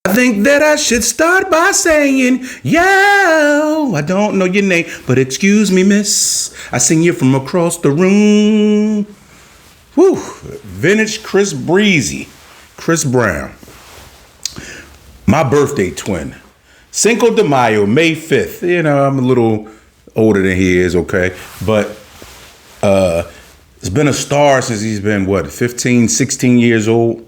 I think that I should start by saying, yo, I don't know your name, but excuse me, miss. I seen you from across the room. Whew. Vintage Chris Brown. My birthday twin. Cinco de Mayo, May 5th. You know, I'm a little older than he is, okay? But he's been a star since he's been, 15, 16 years old.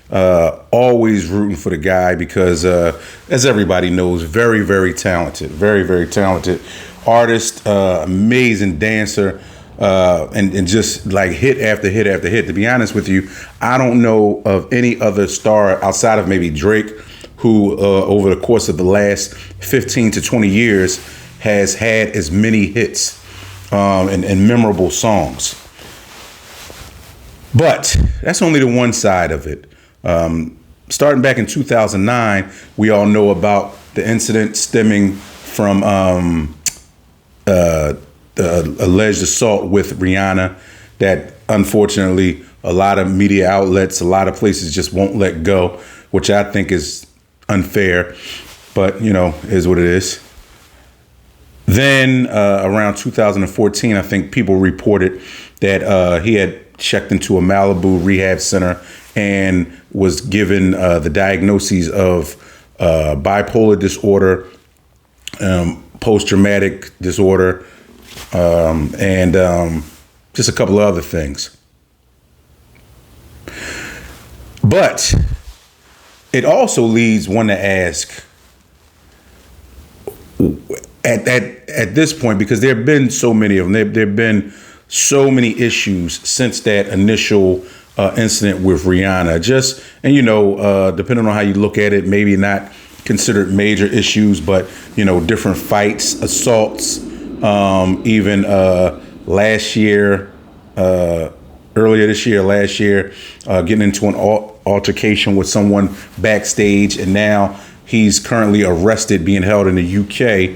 Always rooting for the guy because, as everybody knows, very, very talented. Very, very talented artist, amazing dancer, and just like hit after hit after hit. To be honest with you, I don't know of any other star outside of maybe Drake who over the course of the last 15 to 20 years has had as many hits and memorable songs. But that's only the one side of it. Starting back in 2009, we all know about the incident stemming from the alleged assault with Rihanna that unfortunately a lot of media outlets, a lot of places just won't let go, which I think is unfair, but you know, is what it is. Then around 2014, I think people reported that he had checked into a Malibu rehab center and was given the diagnoses of bipolar disorder, post-traumatic disorder, and just a couple of other things. But it also leads one to ask, at this point, because there have been so many of them, there have been so many issues since that initial incident with Rihanna. And you know, depending on how you look at it, maybe not considered major issues, but you know, different fights, assaults, even last year, earlier this year, last year, getting into an altercation with someone backstage, and now he's currently arrested, being held in the UK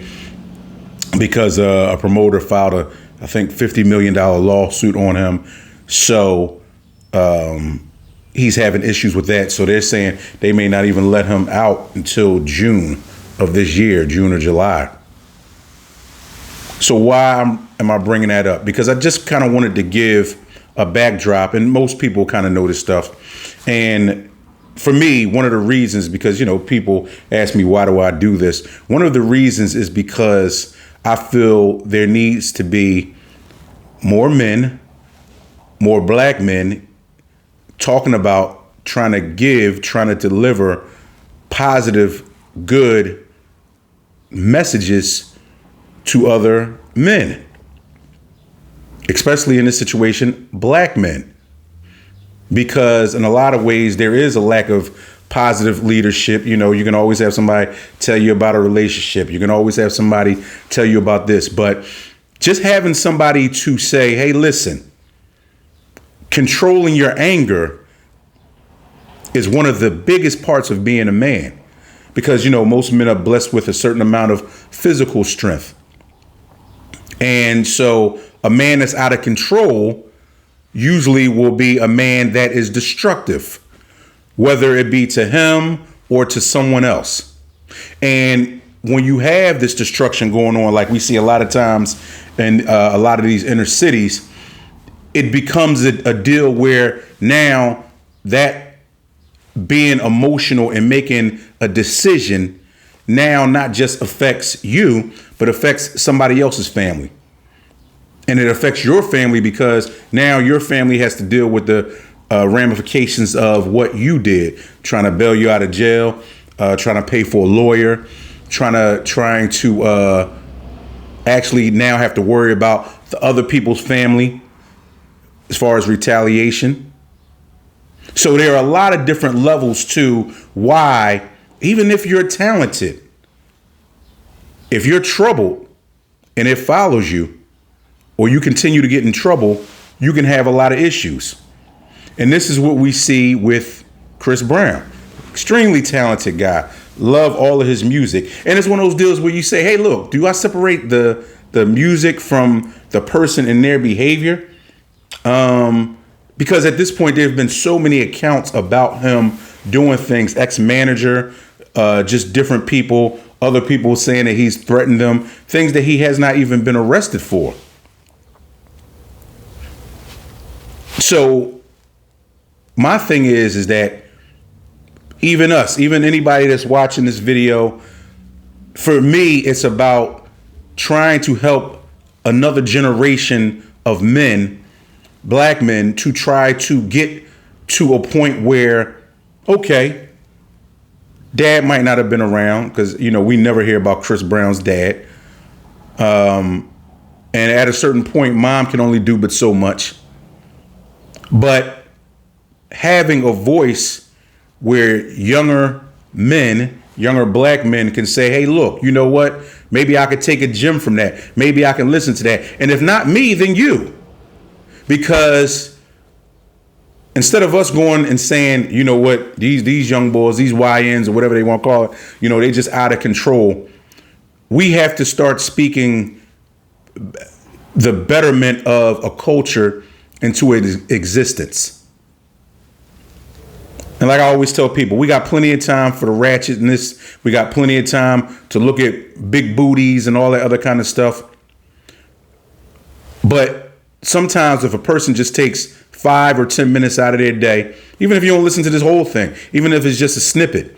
because a promoter filed I think $50 million lawsuit on him. So he's having issues with that. So they're saying they may not even let him out until June of this year, June or July. So why am I bringing that up? Because I just kind of wanted to give a backdrop, and most people kind of know this stuff. And for me, one of the reasons, because, you know, people ask me, why do I do this? One of the reasons is because I feel there needs to be more men, more black men talking about trying to deliver positive, good messages to other men, especially in this situation, black men. Because in a lot of ways, there is a lack of positive leadership. You know, you can always have somebody tell you about a relationship. You can always have somebody tell you about this. But just having somebody to say, hey, listen, controlling your anger is one of the biggest parts of being a man. Because, you know, most men are blessed with a certain amount of physical strength. And so a man that's out of control usually will be a man that is destructive, whether it be to him or to someone else. And when you have this destruction going on, like we see a lot of times in a lot of these inner cities, it becomes a deal where now that being emotional and making a decision now not just affects you, but affects somebody else's family. And it affects your family because now your family has to deal with the ramifications of what you did, trying to bail you out of jail, trying to pay for a lawyer, trying to actually now have to worry about the other people's family as far as retaliation. So there are a lot of different levels to why, even if you're talented, if you're troubled and it follows you, or you continue to get in trouble, you can have a lot of issues. And this is what we see with Chris Brown. Extremely talented guy. Love all of his music. And it's one of those deals where you say, hey, look, do I separate the music from the person and their behavior? Because at this point, there have been so many accounts about him doing things, ex-manager, just different people, other people saying that he's threatened them, things that he has not even been arrested for. So my thing is that even us, even anybody that's watching this video, for me, it's about trying to help another generation of men, black men, to try to get to a point where, okay, dad might not have been around, because, you know, we never hear about Chris Brown's dad. And at a certain point, mom can only do but so much. But having a voice where younger men, younger black men can say, hey, look, you know what? Maybe I could take a gem from that. Maybe I can listen to that. And if not me, then you. Because instead of us going and saying, you know what, these young boys, these YNs or whatever they want to call it, you know, they just out of control. We have to start speaking the betterment of a culture into existence. And like I always tell people, we got plenty of time for the ratchetness. We got plenty of time to look at big booties and all that other kind of stuff. But sometimes if a person just takes 5 or 10 minutes out of their day, even if you don't listen to this whole thing, even if it's just a snippet,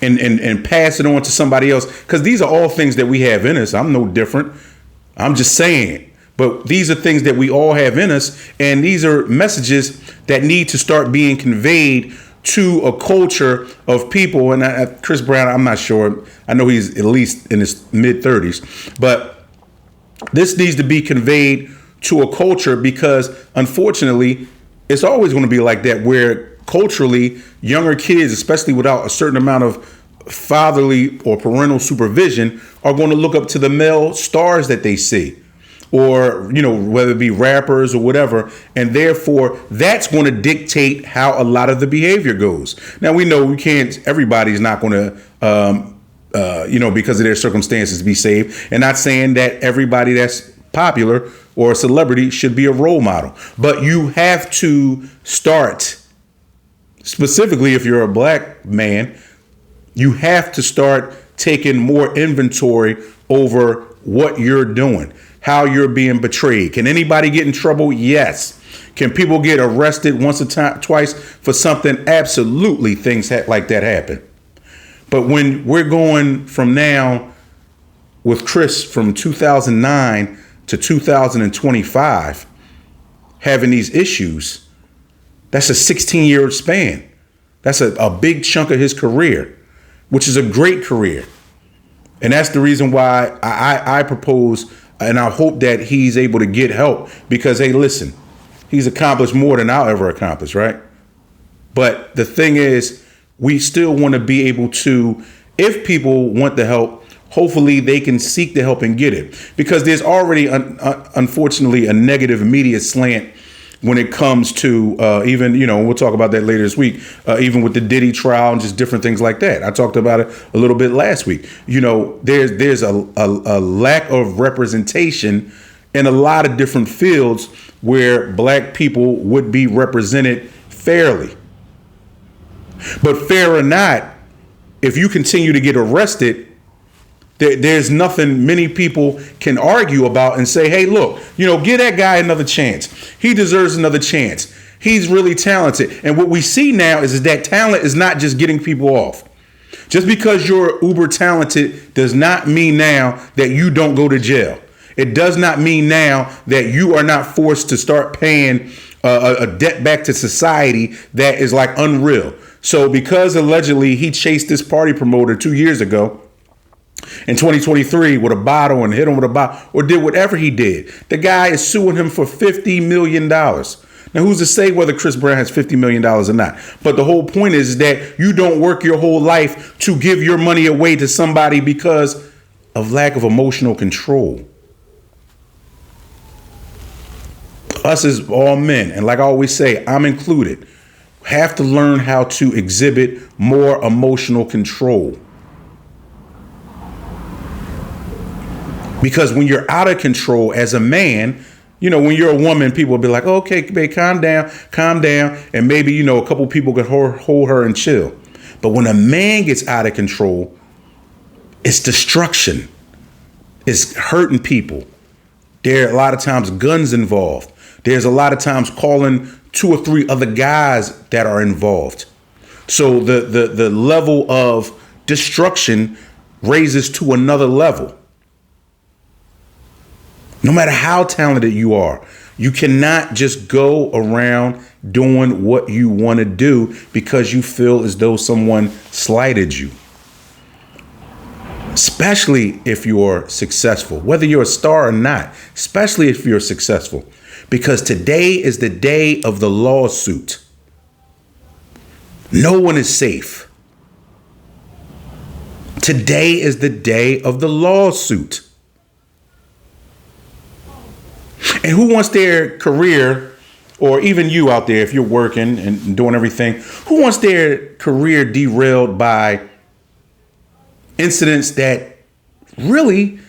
and pass it on to somebody else, because these are all things that we have in us. I'm no different. I'm just saying. But these are things that we all have in us, and these are messages that need to start being conveyed to a culture of people. And Chris Brown, I'm not sure. I know he's at least in his mid-30s, but this needs to be conveyed to a culture, because unfortunately, it's always going to be like that, where culturally younger kids, especially without a certain amount of fatherly or parental supervision, are going to look up to the male stars that they see, or, you know, whether it be rappers or whatever. And therefore, that's going to dictate how a lot of the behavior goes. Now, we know everybody's not going to, you know, because of their circumstances, be saved. And not saying that everybody that's popular or a celebrity should be a role model. But you have to start, specifically if you're a black man, you have to start taking more inventory over what you're doing, how you're being betrayed. Can anybody get in trouble? Yes. Can people get arrested once twice for something? Absolutely, things like that happen. But when we're going from now with Chris from 2009 to 2025, having these issues, that's a 16-year span. That's a big chunk of his career, which is a great career. And that's the reason why I propose, and I hope that he's able to get help, because, hey, listen, he's accomplished more than I'll ever accomplish, right? But the thing is, we still want to be able to, if people want the help, hopefully they can seek the help and get it. Because there's already, unfortunately, a negative media slant when it comes to even, you know, we'll talk about that later this week, even with the Diddy trial and just different things like that. I talked about it a little bit last week. You know, there's a lack of representation in a lot of different fields where black people would be represented fairly. But fair or not, if you continue to get arrested, there's nothing many people can argue about and say, hey, look, you know, give that guy another chance. He deserves another chance. He's really talented. And what we see now is that talent is not just getting people off. Just because you're uber talented does not mean now that you don't go to jail. It does not mean now that you are not forced to start paying a debt back to society that is like unreal. So because allegedly he chased this party promoter 2 years ago, in 2023 with a bottle and hit him with a bottle, or did whatever he did, the guy is suing him for $50 million. Now, who's to say whether Chris Brown has $50 million or not? But the whole point is that you don't work your whole life to give your money away to somebody because of lack of emotional control. Us as all men, and like I always say, I'm included, have to learn how to exhibit more emotional control. Because when you're out of control as a man, you know, when you're a woman, people will be like, oh, okay, babe, calm down. And maybe, you know, a couple people could hold her and chill. But when a man gets out of control, it's destruction. It's hurting people. There are a lot of times guns involved. There's a lot of times calling 2 or 3 other guys that are involved. So the level of destruction raises to another level. No matter how talented you are, you cannot just go around doing what you want to do because you feel as though someone slighted you. Especially if you're successful, whether you're a star or not, especially if you're successful, because today is the day of the lawsuit. No one is safe. Today is the day of the lawsuit. And who wants their career, or even you out there, if you're working and doing everything, who wants their career derailed by incidents that really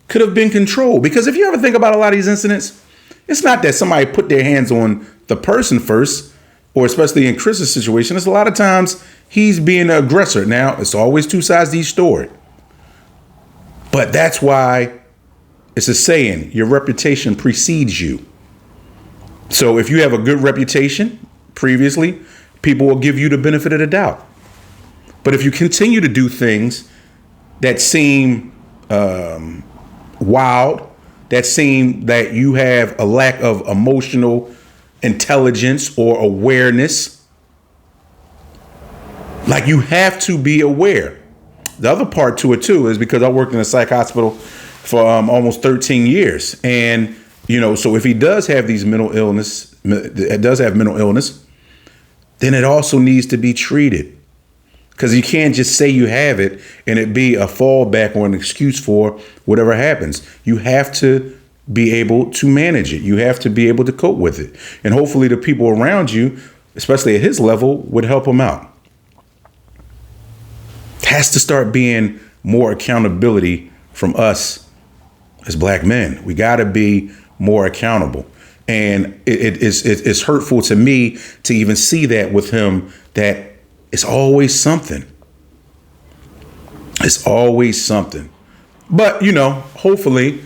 could have been controlled? Because if you ever think about a lot of these incidents, it's not that somebody put their hands on the person first, or especially in Chris's situation, it's a lot of times he's being the aggressor. Now, it's always 2 sides to each story. But that's why it's a saying, your reputation precedes you. So if you have a good reputation previously, people will give you the benefit of the doubt. But if you continue to do things that seem wild, that seem that you have a lack of emotional intelligence or awareness, like, you have to be aware. The other part to it too is because I worked in a psych hospital for almost 13 years. And, so if he does have these mental illness, then it also needs to be treated. Because you can't just say you have it and it be a fallback or an excuse for whatever happens. You have to be able to manage it. You have to be able to cope with it. And hopefully the people around you, especially at his level, would help him out. Has to start being more accountability from us as black men. We got to be more accountable. And it's hurtful to me to even see that with him, that it's always something. It's always something. But, hopefully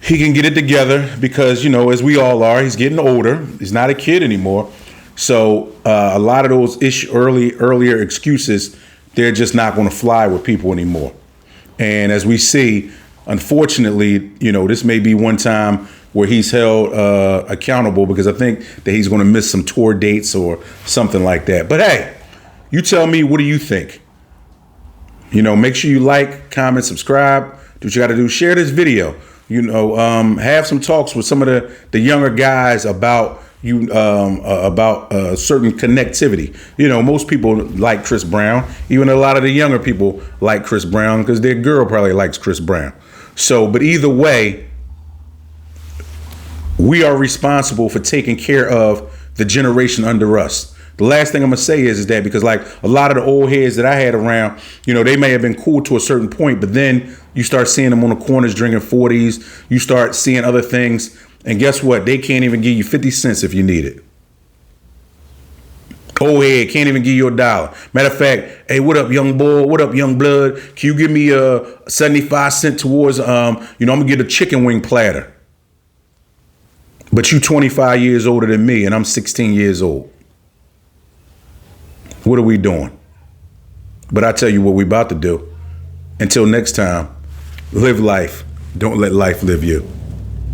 he can get it together because, as we all are, he's getting older. He's not a kid anymore. So a lot of those earlier excuses, they're just not going to fly with people anymore. And as we see, unfortunately, this may be one time where he's held accountable, because I think that he's going to miss some tour dates or something like that. But hey, you tell me, what do you think? Make sure you like, comment, subscribe. Do what you got to do. Share this video. Have some talks with some of the younger guys about certain connectivity. Most people like Chris Brown. Even a lot of the younger people like Chris Brown because their girl probably likes Chris Brown. So, but either way, we are responsible for taking care of the generation under us. The last thing I'm going to say is that because, like, a lot of the old heads that I had around, they may have been cool to a certain point, but then you start seeing them on the corners drinking 40s. You start seeing other things. And guess what? They can't even give you 50 cents if you need it. Old head can't even give you $1. Matter of fact, hey, what up, young boy? What up, young blood? Can you give me a 75 cent towards, I'm going to get a chicken wing platter. But you 25 years older than me and I'm 16 years old. What are we doing? But I tell you what we about to do. Until next time, live life. Don't let life live you.